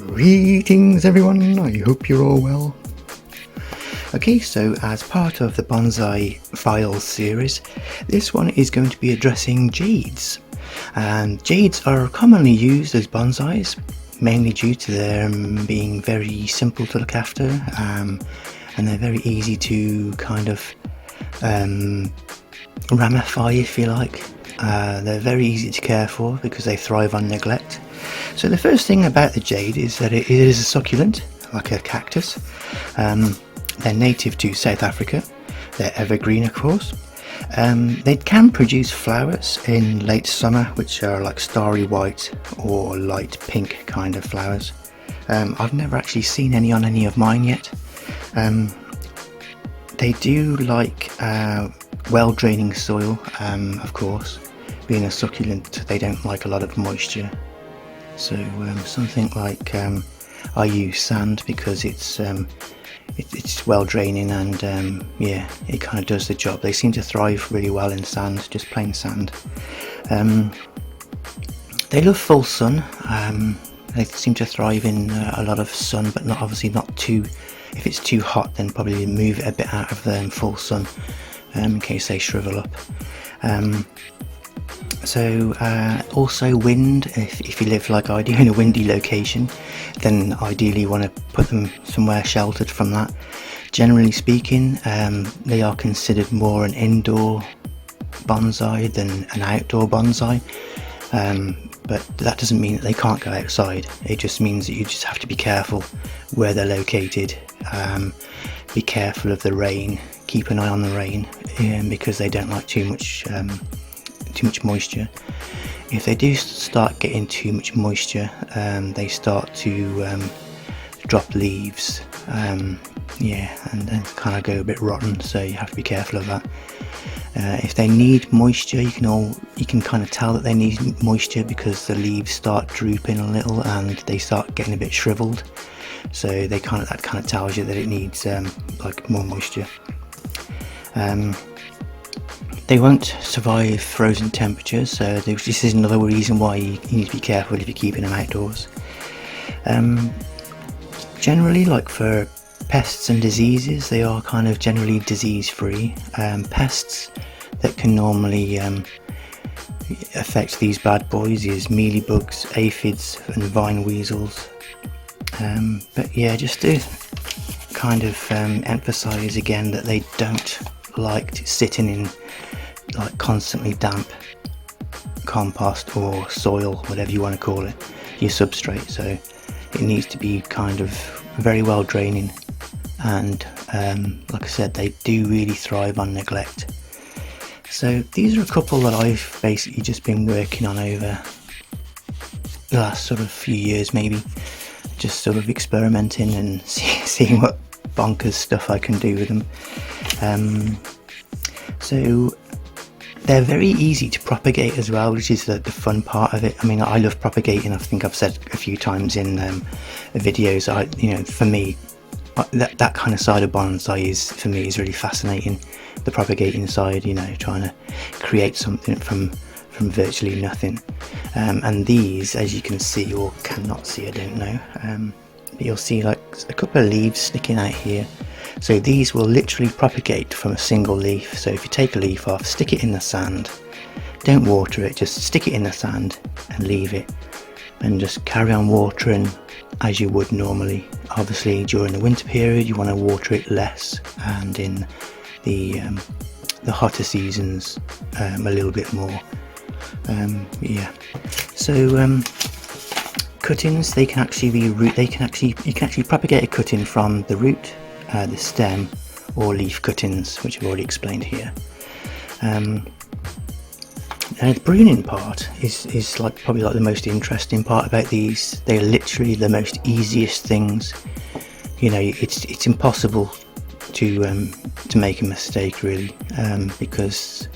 Greetings everyone, I hope you're all well. Okay, so as part of the Bonsai Files series, this one is going to be addressing jades. And jades are commonly used as bonsais, mainly due to them being very simple to look after, and they're very easy to kind of ramify, if you like. They're very easy to care for because they thrive on neglect. So the first thing about the jade is that it is a succulent, like a cactus. They're native to South Africa. They're evergreen, of course. They can produce flowers in late summer, which are like starry white or light pink kind of flowers. I've never actually seen any on any of mine yet. They do like well draining soil, of course. Being a succulent, they don't like a lot of moisture. So something like I use sand because it's well draining, and yeah, it kind of does the job. They seem to thrive really well in sand, just plain sand. They love full sun. They seem to thrive in a lot of sun, but obviously not too. If it's too hot, then probably move it a bit out of the full sun in case they shrivel up. Also wind. If you live like I do in a windy location, then ideally you want to put them somewhere sheltered from that. Generally speaking, they are considered more an indoor bonsai than an outdoor bonsai, but that doesn't mean that they can't go outside. It just means that you just have to be careful where they're located. Be careful of the rain, keep an eye on the rain, because they don't like too much moisture. If they do start getting too much moisture, they start to drop leaves, yeah, and kind of go a bit rotten, so you have to be careful of that. If they need moisture, you can kind of tell that they need moisture because the leaves start drooping a little and they start getting a bit shriveled, so that kind of tells you that it needs like more moisture. They won't survive frozen temperatures, so this is another reason why you need to be careful if you're keeping them outdoors. Generally, like for pests and diseases, they are kind of generally disease-free. Pests that can normally affect these bad boys is mealybugs, aphids and vine weasels. But yeah, just to kind of emphasize again that they don't like sitting in like constantly damp compost or soil, whatever you want to call it, your substrate. So it needs to be kind of very well draining, and like I said, they do really thrive on neglect. So these are a couple that I've basically just been working on over the last sort of few years, maybe just sort of experimenting and seeing what bonkers stuff I can do with them. So they're very easy to propagate as well, which is the fun part of it. I mean, I love propagating. I think I've said a few times in videos. For me, that kind of side of bonsai is really fascinating. The propagating side, trying to create something from virtually nothing. And these, as you can see or cannot see, I don't know. You'll see like a couple of leaves sticking out here. So these will literally propagate from a single leaf. So if you take a leaf off, stick it in the sand, don't water it, just stick it in the sand and leave it, and just carry on watering as you would normally. Obviously during the winter period you want to water it less, and in the hotter seasons a little bit more. Yeah. So cuttings, they can actually be you can actually propagate a cutting from the root, the stem, or leaf cuttings, which I've already explained here. And the pruning part is probably the most interesting part about these. They're literally the most easiest things. It's impossible to make a mistake, really, because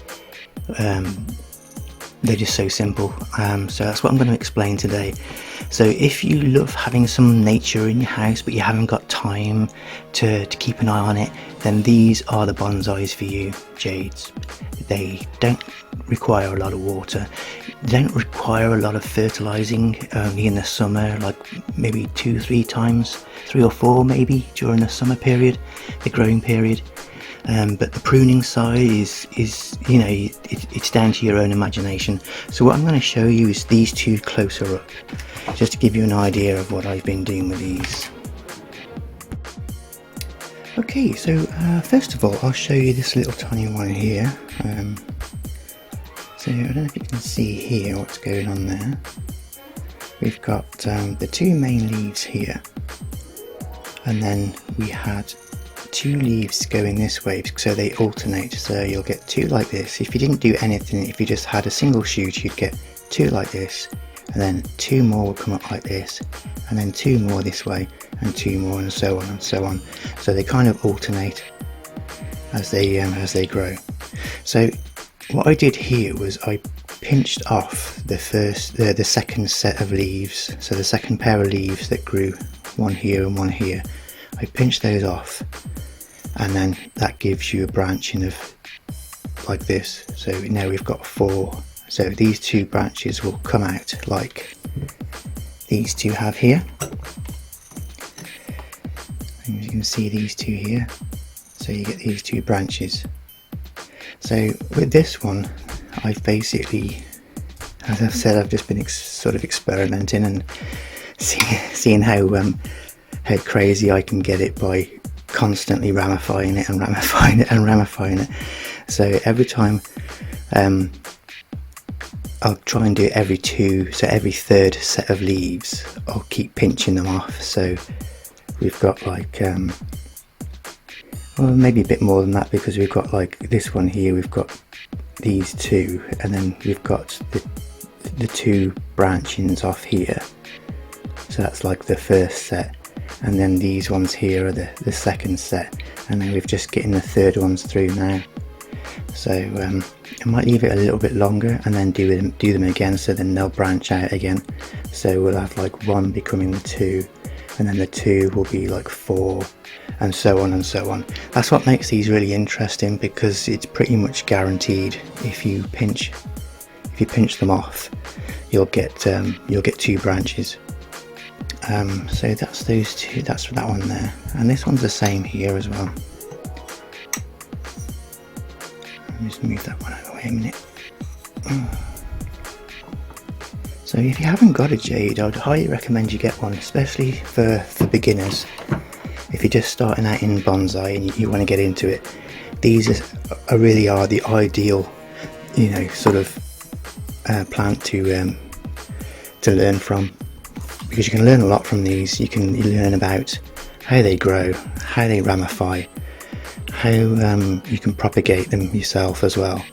they're just so simple. So that's what I'm going to explain today. So if you love having some nature in your house but you haven't got time to keep an eye on it, then these are the bonsais for you, jades. They don't require a lot of water. They don't require a lot of fertilizing, only in the summer, like maybe 2-3 times, 3 or 4 maybe during the summer period, the growing period. But the pruning side is you know, it's down to your own imagination. So what I'm going to show you is these two closer up, just to give you an idea of what I've been doing with these. Okay, so first of all, I'll show you this little tiny one here. So I don't know if you can see here what's going on there. We've got the 2 main leaves here, and then we had 2 leaves going this way, so they alternate. So you'll get 2 like this. If you didn't do anything, if you just had a single shoot, you'd get 2 like this, and then 2 more will come up like this, and then 2 more this way, and 2 more, and so on and so on. So they kind of alternate as they grow. So what I did here was I pinched off the second set of leaves. So the second pair of leaves that grew, one here and one here, I pinched those off, and then that gives you a branching of like this. So now we've got 4. So these 2 branches will come out like these 2 have here. And you can see these 2 here. So you get these 2 branches. So with this one, I've basically, as I've said, I've just been sort of experimenting and seeing how crazy I can get it by constantly ramifying it and ramifying it and ramifying it. So every time I'll try and do it every 2, so every 3rd set of leaves I'll keep pinching them off. So we've got like well, maybe a bit more than that, because we've got like this one here, we've got these 2, and then we've got the 2 branchings off here. So that's like the first set, and then these ones here are the second set, and then we're just getting the 3rd ones through now. So I might leave it a little bit longer and then do them again, so then they'll branch out again. So we'll have like 1 becoming the 2, and then the 2 will be like 4, and so on and so on. That's what makes these really interesting, because it's pretty much guaranteed if you pinch them off, you'll get 2 branches. So that's those 2, that's that one there, and this one's the same here as well. Let me just move that one out of the way a minute. So if you haven't got a jade, I'd highly recommend you get one, especially for beginners. If you're just starting out in bonsai and you want to get into it, these really are the ideal, you know, sort of plant to learn from, because you can learn a lot from these. You learn about how they grow, how they ramify, how you can propagate them yourself as well.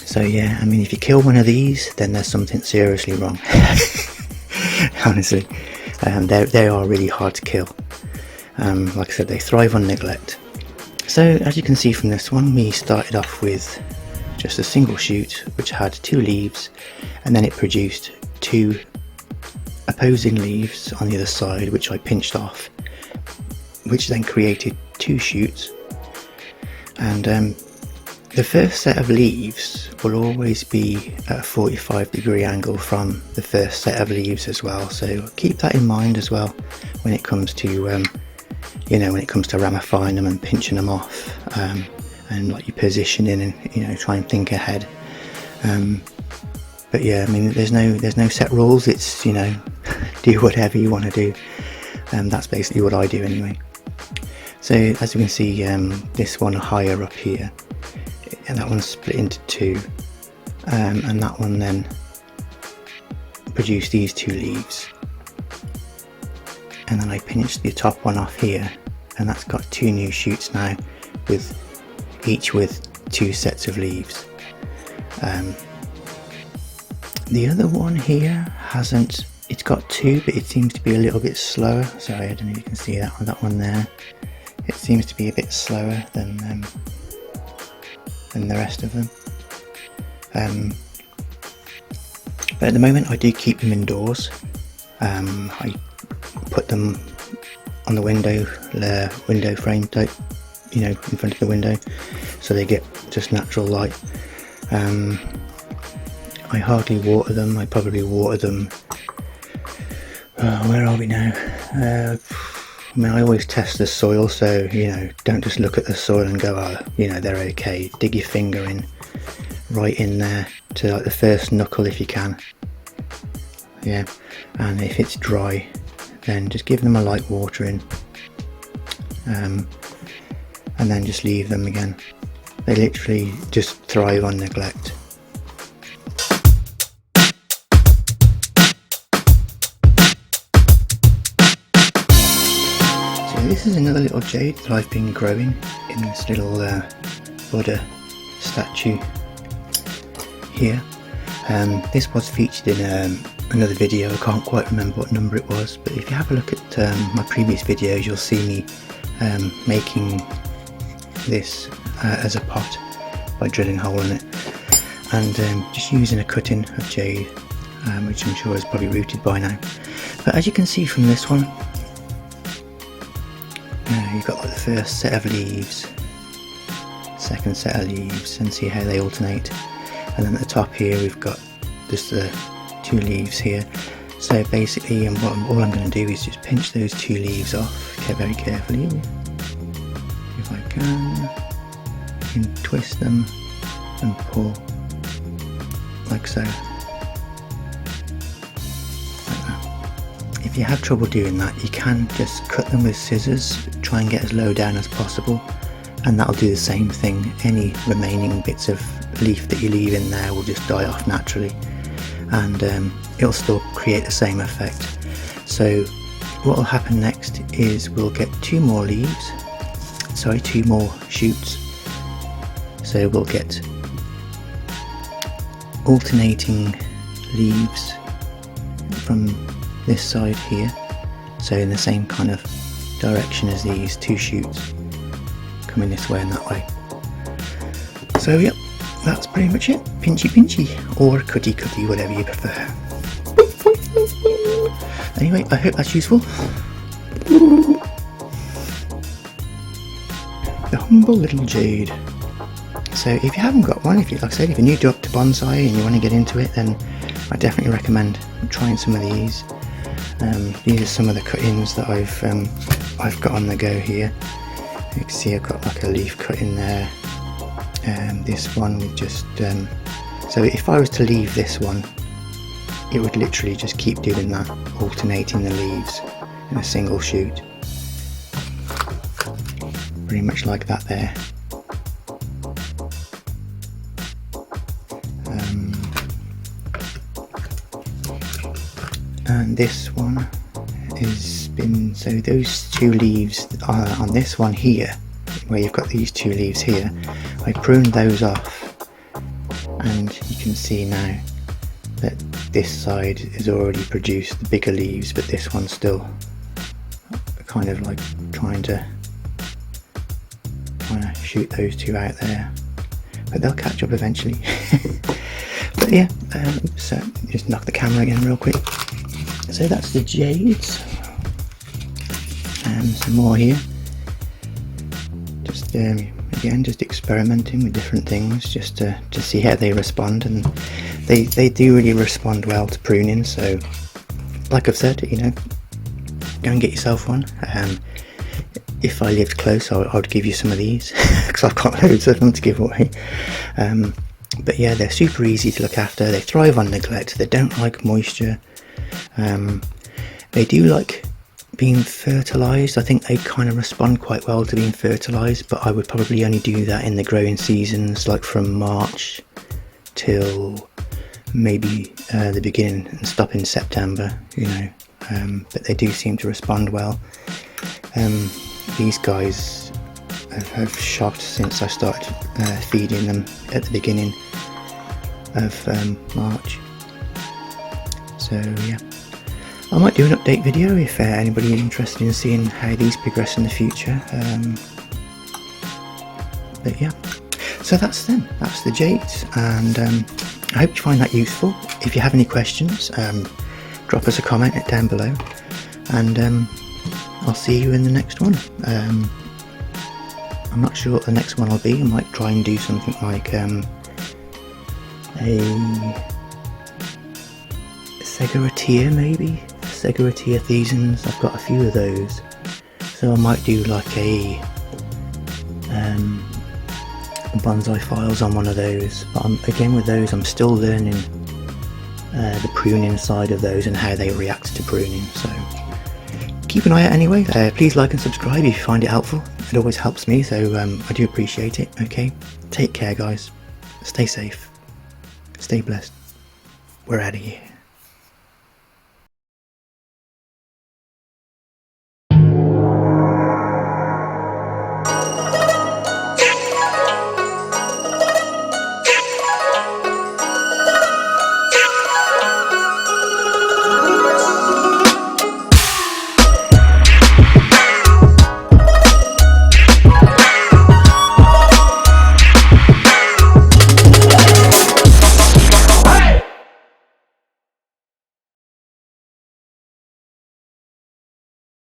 So yeah, I mean, if you kill one of these, then there's something seriously wrong. Honestly, they are really hard to kill. Like I said, they thrive on neglect. So as you can see from this one, we started off with just a single shoot which had 2 leaves, and then it produced 2 opposing leaves on the other side, which I pinched off, which then created 2 shoots. And the first set of leaves will always be at a 45-degree angle from the first set of leaves as well, so keep that in mind as well when it comes to you know, when it comes to ramifying them and pinching them off, and like your positioning, and you know, try and think ahead. But yeah, I mean, there's no set rules. It's, you know, do whatever you want to do, and that's basically what I do anyway. So as you can see, this one higher up here, and that one's split into 2, and that one then produced these 2 leaves, and then I pinched the top one off here, and that's got 2 new shoots now, with each with 2 sets of leaves. The other one here hasn't, it's got 2, but it seems to be a little bit slower. Sorry, I don't know if you can see that one there. It seems to be a bit slower than the rest of them. But at the moment I do keep them indoors. I put them on the window frame type, you know, in front of the window, so they get just natural light. I hardly water them. I probably water them, where are we now? I mean, I always test the soil, so you know, don't just look at the soil and go, oh, you know, they're okay. Dig your finger in, right in there to like the first knuckle if you can. Yeah, and if it's dry, then just give them a light watering, and then just leave them again. They literally just thrive on neglect. So this is another little jade that I've been growing in this little Buddha statue here. This was featured in another video. I can't quite remember what number it was, but if you have a look at my previous videos, you'll see me making this as a pot by drilling a hole in it, and just using a cutting of jade, which I'm sure is probably rooted by now. But as you can see from this one, you've got like the first set of leaves, second set of leaves, and see how they alternate. And then at the top here we've got just the 2 leaves here. So basically, all I'm going to do is just pinch those 2 leaves off, okay, very carefully, if I can, and twist them and pull like so. Like that. If you have trouble doing that, you can just cut them with scissors, try and get as low down as possible, and that'll do the same thing. Any remaining bits of leaf that you leave in there will just die off naturally, and it'll still create the same effect. So what will happen next is we'll get 2 more leaves, sorry, 2 more shoots. So we'll get alternating leaves from this side here, so in the same kind of direction as these 2 shoots, coming this way and that way. So yep, that's pretty much it. Pinchy pinchy, or cutty cutty, whatever you prefer. Anyway, I hope that's useful. The humble little jade. So if you haven't got one, if you, like I said, if you're new to bonsai and you want to get into it, then I definitely recommend trying some of these. These are some of the cuttings that I've got on the go here. You can see I've got like a leaf cut in there. This one with just so if I was to leave this one, it would literally just keep doing that, alternating the leaves in a single shoot, pretty much like that there. And this one has been, so those 2 leaves on this one here, where you've got these 2 leaves here, I pruned those off, and you can see now that this side has already produced the bigger leaves, but this one's still kind of like trying to shoot those 2 out there, but they'll catch up eventually. But yeah, so just knock the camera again real quick. So that's the jades, and some more here. Just again, just experimenting with different things, just to see how they respond, and they do really respond well to pruning. So like I've said, you know, go and get yourself one. If I lived close, I would give you some of these because I've got loads of them to give away. But yeah, they're super easy to look after. They thrive on neglect. They don't like moisture. They do like being fertilised. I think they kind of respond quite well to being fertilised, but I would probably only do that in the growing seasons, like from March till maybe the beginning, and stop in September, you know. But they do seem to respond well. These guys have shot since I started feeding them at the beginning of March. So yeah, I might do an update video if anybody is interested in seeing how these progress in the future. But yeah, so that's them. That's the jades, and I hope you find that useful. If you have any questions, drop us a comment down below, and I'll see you in the next one. I'm not sure what the next one will be. I might try and do something like a Segaratia, maybe? Segaratia thesans. I've got a few of those. So I might do like a bonsai files on one of those. But again with those, I'm still learning the pruning side of those and how they react to pruning. So keep an eye out anyway. Please like and subscribe if you find it helpful. It always helps me, so I do appreciate it. Okay, take care guys. Stay safe. Stay blessed. We're out of here.